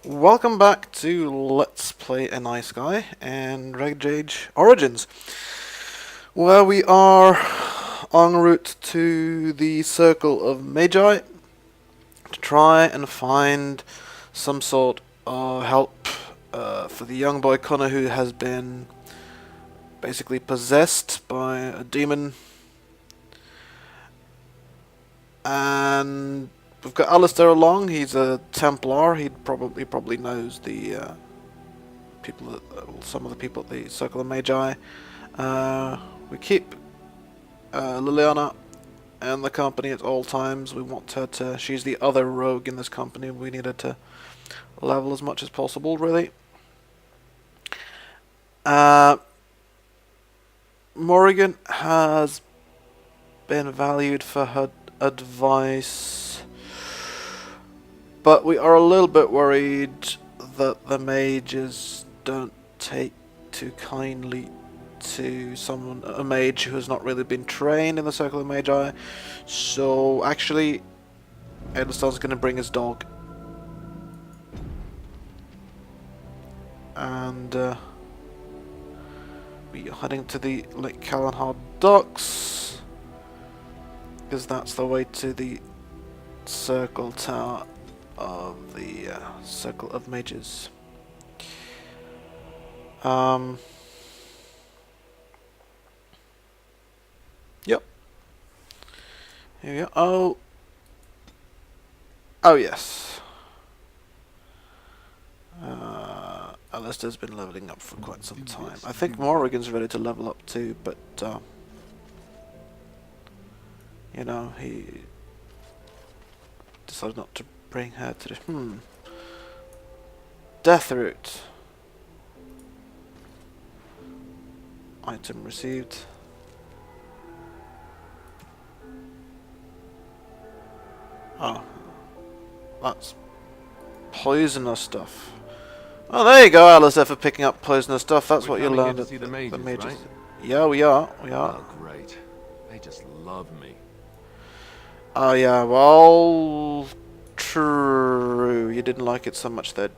Welcome back to Let's Play a Nice Guy and Rage Age Origins, where we are en route to the Circle of Magi to try and find some sort of help for the young boy Connor, who has been basically possessed by a demon. And we've got Alistair along. He's a Templar. He probably knows the people that, some of the people at the Circle of Magi. We keep Liliana in the company at all times. We want her to. She's the other rogue in this company. We need her to level as much as possible, really. Morrigan has been valued for her advice, but we are a little bit worried that the mages don't take too kindly to a mage who has not really been trained in the Circle of Magi. So actually, Edelstar's going to bring his dog, and we are heading to the Lake Callanhard docks, because that's the way to the Circle Tower of the Circle of Mages. Yep. Here we go. Oh yes. Alistair's been leveling up for quite some time. I think Morrigan's ready to level up too, but you know, he decided not to bring her to the Death Root. Item received. Oh, that's poisonous stuff. Oh, there you go, Alistair, for picking up poisonous stuff. That's what you learned at the mages, right? Yeah, we are. Oh, great. They just love me. Oh, yeah, well, true. You didn't like it so much that...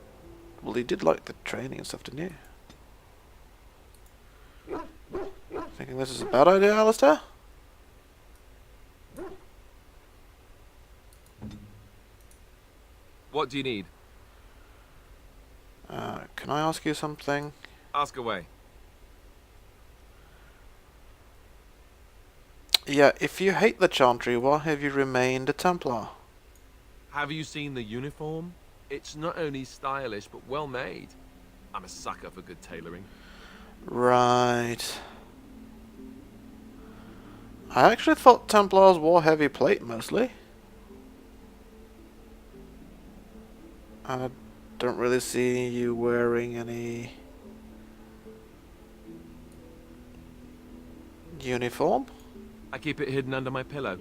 Well, you did like the training and stuff, didn't you? Thinking this is a bad idea, Alistair? What do you need? Can I ask you something? Ask away. Yeah, if you hate the Chantry, why have you remained a Templar? Have you seen the uniform? It's not only stylish, but well made. I'm a sucker for good tailoring. Right. I actually thought Templars wore heavy plate mostly. I don't really see you wearing any uniform. I keep it hidden under my pillow.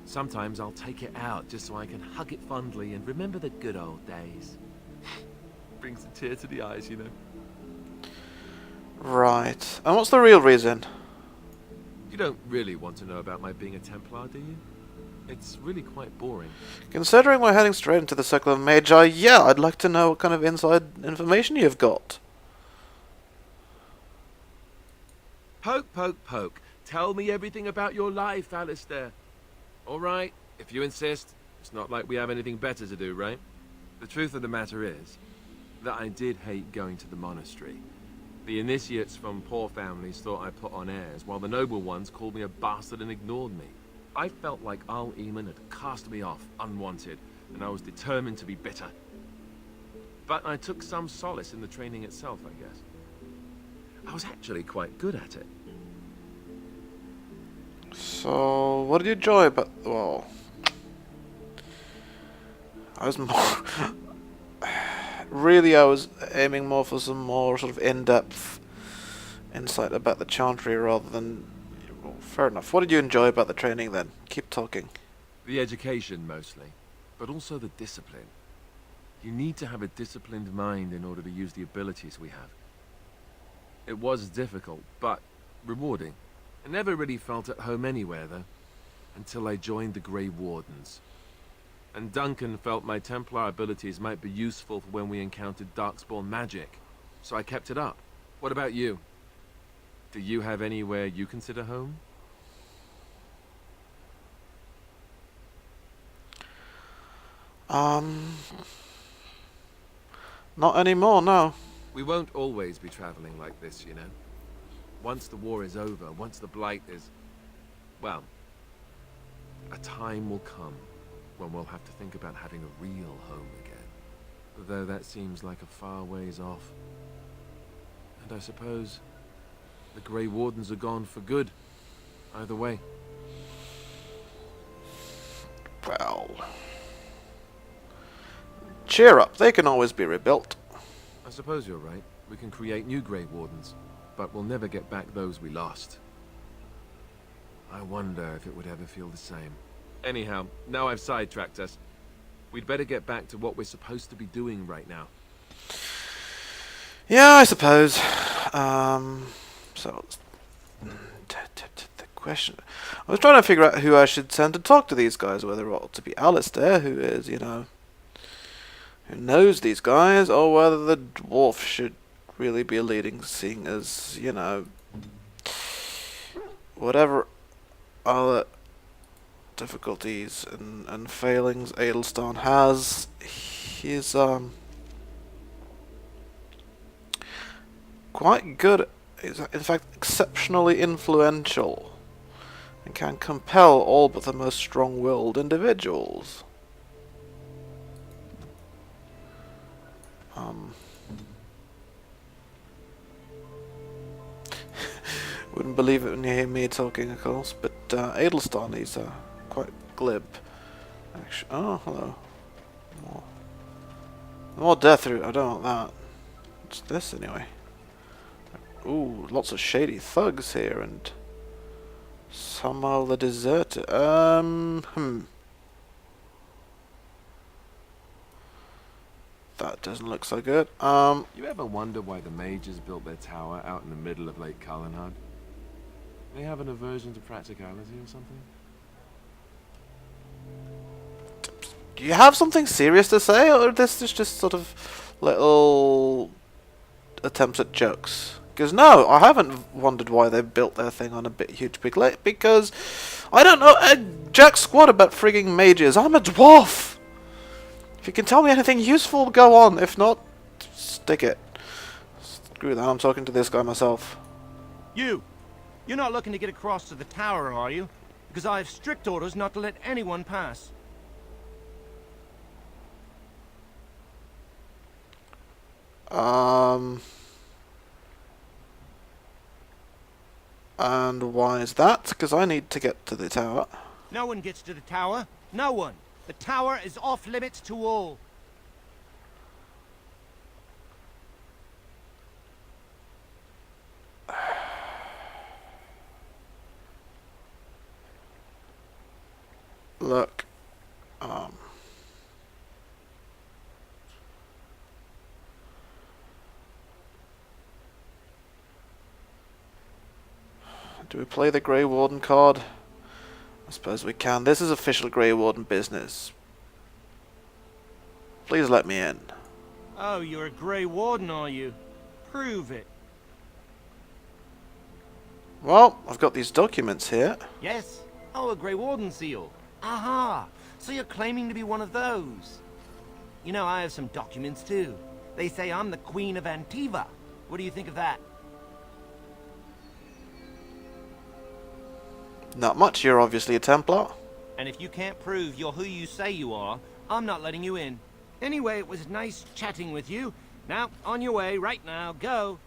Sometimes I'll take it out just so I can hug it fondly and remember the good old days. Brings a tear to the eyes, you know. Right. And what's the real reason? You don't really want to know about my being a Templar, do you? It's really quite boring. Considering we're heading straight into the Circle of Magi, yeah, I'd like to know what kind of inside information you've got. Poke, poke, poke. Tell me everything about your life, Alistair. All right, if you insist. It's not like we have anything better to do, right? The truth of the matter is that I did hate going to the monastery. The initiates from poor families thought I put on airs, while the noble ones called me a bastard and ignored me. I felt like Al Eamon had cast me off, unwanted, and I was determined to be bitter. But I took some solace in the training itself, I guess. I was actually quite good at it. So, what did you enjoy about... Well... I was more... Really, I was aiming more for some more sort of in-depth insight about the Chantry rather than... Well, fair enough. What did you enjoy about the training then? Keep talking. The education, mostly. But also the discipline. You need to have a disciplined mind in order to use the abilities we have. It was difficult, but rewarding. I never really felt at home anywhere, though. Until I joined the Grey Wardens. And Duncan felt my Templar abilities might be useful for when we encountered Darkspawn magic. So I kept it up. What about you? Do you have anywhere you consider home? Not anymore, no. We won't always be traveling like this, you know. Once the war is over, once the Blight is... well, a time will come when we'll have to think about having a real home again. Though that seems like a far ways off. And I suppose the Grey Wardens are gone for good. Either way. Well... cheer up, they can always be rebuilt. I suppose you're right. We can create new Grey Wardens, but we'll never get back those we lost. I wonder if it would ever feel the same. Anyhow, now I've sidetracked us. We'd better get back to what we're supposed to be doing right now. Yeah, I suppose. So... the question... I was trying to figure out who I should send to talk to these guys, whether it ought to be Alistair, who is, you know... who knows these guys, or whether the dwarf should really be leading, seeing as, you know, whatever other difficulties and failings Adelstan has, he's quite good, he's in fact exceptionally influential, and can compel all but the most strong-willed individuals. Wouldn't believe it when you hear me talking, of course, but Adelstan, he's quite glib. Actually, oh, hello. More death root, I don't want that. What's this, anyway? Ooh, lots of shady thugs here, and somehow the deserter. That doesn't look so good. You ever wonder why the mages built their tower out in the middle of Lake Calenhad? They have an aversion to practicality or something? Do you have something serious to say, or this is just sort of little attempts at jokes? Because no, I haven't wondered why they built their thing on a huge big lake, because I don't know jack squat about frigging mages. I'm a dwarf! If you can tell me anything useful, go on. If not, stick it. Screw that, I'm talking to this guy myself. You're not looking to get across to the tower, are you? Because I have strict orders not to let anyone pass. And why is that? Because I need to get to the tower. No one gets to the tower. No one. The tower is off limits to all. Look, do we play the Grey Warden card? I suppose we can. This is official Grey Warden business. Please let me in. Oh, you're a Grey Warden, are you? Prove it. Well, I've got these documents here. Yes? Oh, a Grey Warden seal. Aha! So you're claiming to be one of those. You know, I have some documents too. They say I'm the Queen of Antiva. What do you think of that? Not much, you're obviously a Templar. And if you can't prove you're who you say you are, I'm not letting you in. Anyway, it was nice chatting with you. Now, on your way, right now, go.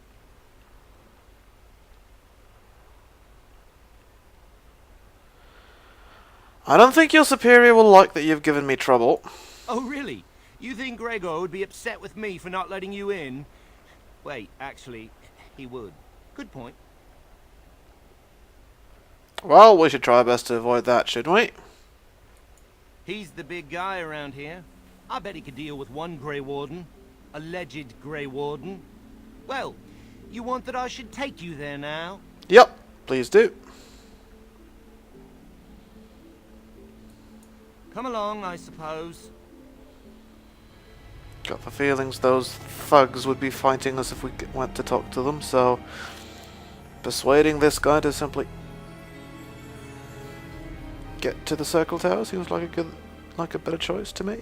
I don't think your superior will like that you've given me trouble. Oh, really? You think Gregor would be upset with me for not letting you in? Wait, actually, he would. Good point. Well, we should try our best to avoid that, shouldn't we? He's the big guy around here. I bet he could deal with one Grey Warden. Alleged Grey Warden. Well, you want that I should take you there now? Yep, please do. Come along, I suppose. Got the feelings those thugs would be fighting us if we went to talk to them, so persuading this guy to simply get to the circle tower seems like a better choice to me.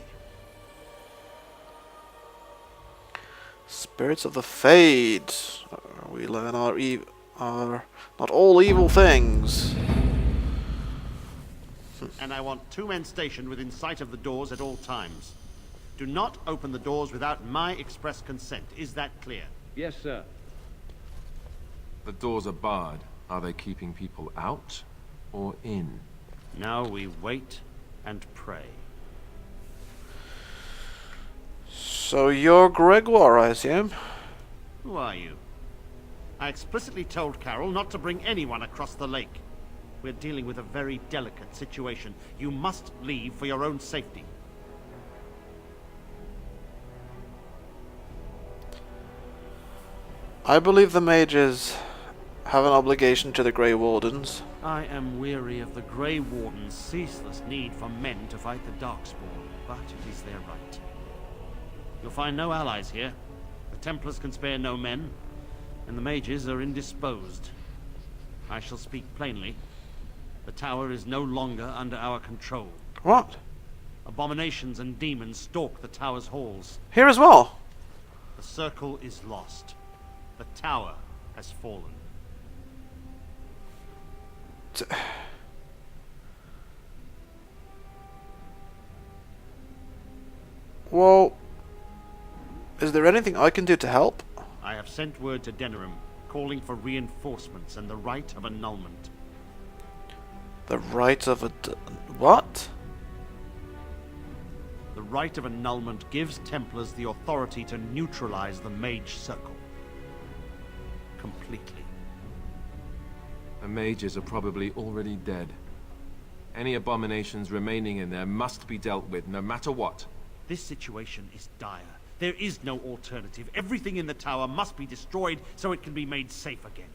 Spirits of the Fade. We learn are not all evil things. And I want 2 men stationed within sight of the doors at all times. Do not open the doors without my express consent. Is that clear? Yes, sir. The doors are barred. Are they keeping people out or in? Now we wait and pray. So you're Gregoire, I assume? Who are you? I explicitly told Carol not to bring anyone across the lake. We're dealing with a very delicate situation. You must leave for your own safety. I believe the mages have an obligation to the Grey Wardens. I am weary of the Grey Warden's ceaseless need for men to fight the Darkspawn, but it is their right. You'll find no allies here. The Templars can spare no men, and the mages are indisposed. I shall speak plainly. The tower is no longer under our control. What? Abominations and demons stalk the tower's halls. Here as well? The circle is lost. The tower has fallen. Well, is there anything I can do to help? I have sent word to Denerim, calling for reinforcements and the right of annulment. The right of what? The right of annulment gives Templars the authority to neutralize the mage circle. Completely. The mages are probably already dead. Any abominations remaining in there must be dealt with, no matter what. This situation is dire. There is no alternative. Everything in the tower must be destroyed so it can be made safe again.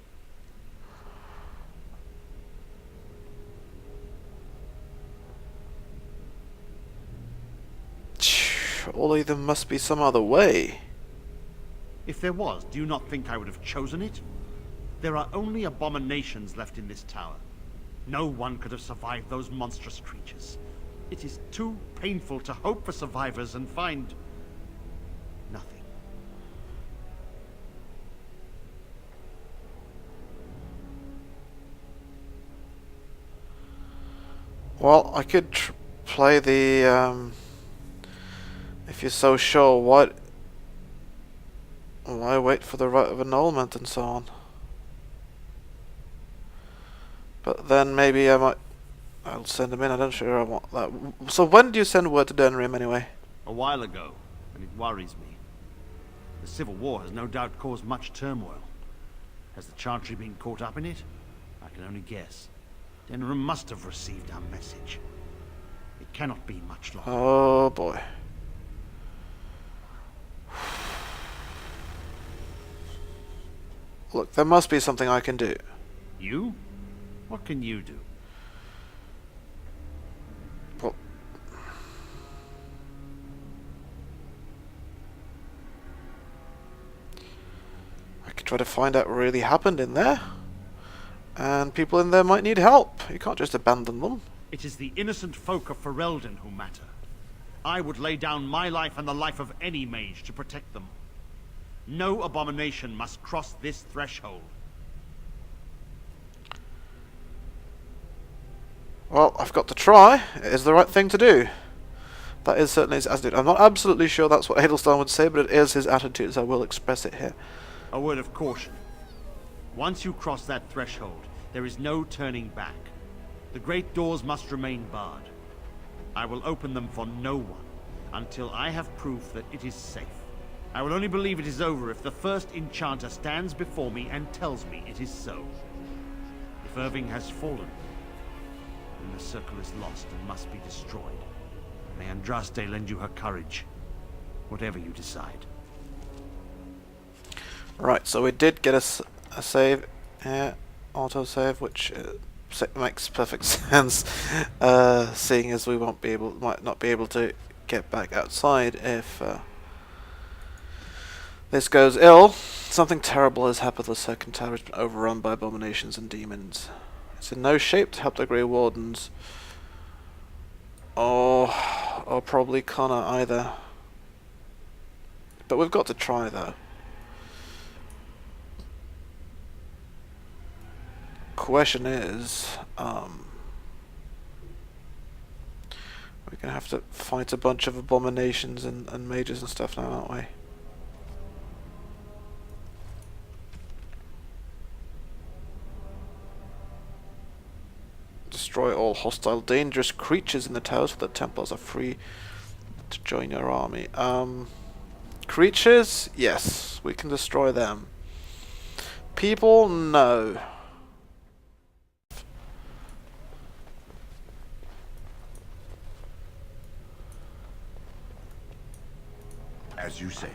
Surely there must be some other way. If there was, do you not think I would have chosen it? There are only abominations left in this tower. No one could have survived those monstrous creatures. It is too painful to hope for survivors and find nothing. Well, I could play the, if you're so sure, why wait for the right of annulment and so on? But then maybe I'll send him in. I don't sure I want that. So when do you send word to Denerim anyway? A while ago, and it worries me. The Civil War has no doubt caused much turmoil. Has the Chantry been caught up in it? I can only guess. Denerim must have received our message. It cannot be much longer. Oh boy. Look, there must be something I can do. You? What can you do? Well, I could try to find out what really happened in there. And people in there might need help. You can't just abandon them. It is the innocent folk of Ferelden who matter. I would lay down my life and the life of any mage to protect them. No abomination must cross this threshold. Well, I've got to try. It is the right thing to do. That is certainly his attitude. I'm not absolutely sure that's what Adelstan would say, but it is his attitude, so I will express it here. A word of caution. Once you cross that threshold, there is no turning back. The great doors must remain barred. I will open them for no one until I have proof that it is safe. I will only believe it is over if the first enchanter stands before me and tells me it is so. If Irving has fallen, then the circle is lost and must be destroyed. May Andraste lend you her courage, whatever you decide. Right, so we did get a save, auto save, which makes perfect sense, seeing as we might not be able to get back outside if this goes ill. Something terrible has happened. The second tower has been overrun by abominations and demons. It's in no shape to help the Grey Wardens, or probably Connor either. But we've got to try, though. Question is, we're gonna have to fight a bunch of abominations and mages and stuff now, aren't we? Destroy all hostile dangerous creatures in the tower so the Templars are free to join your army. Creatures? Yes, we can destroy them. People? No. As you say.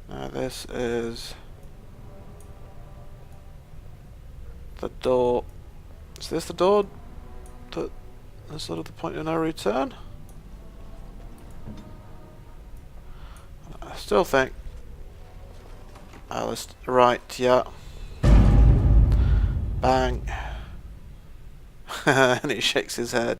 Now this is the door. Is this the door that is sort of the point of no return? I still think Alice, right, yeah. Bang. And he shakes his head.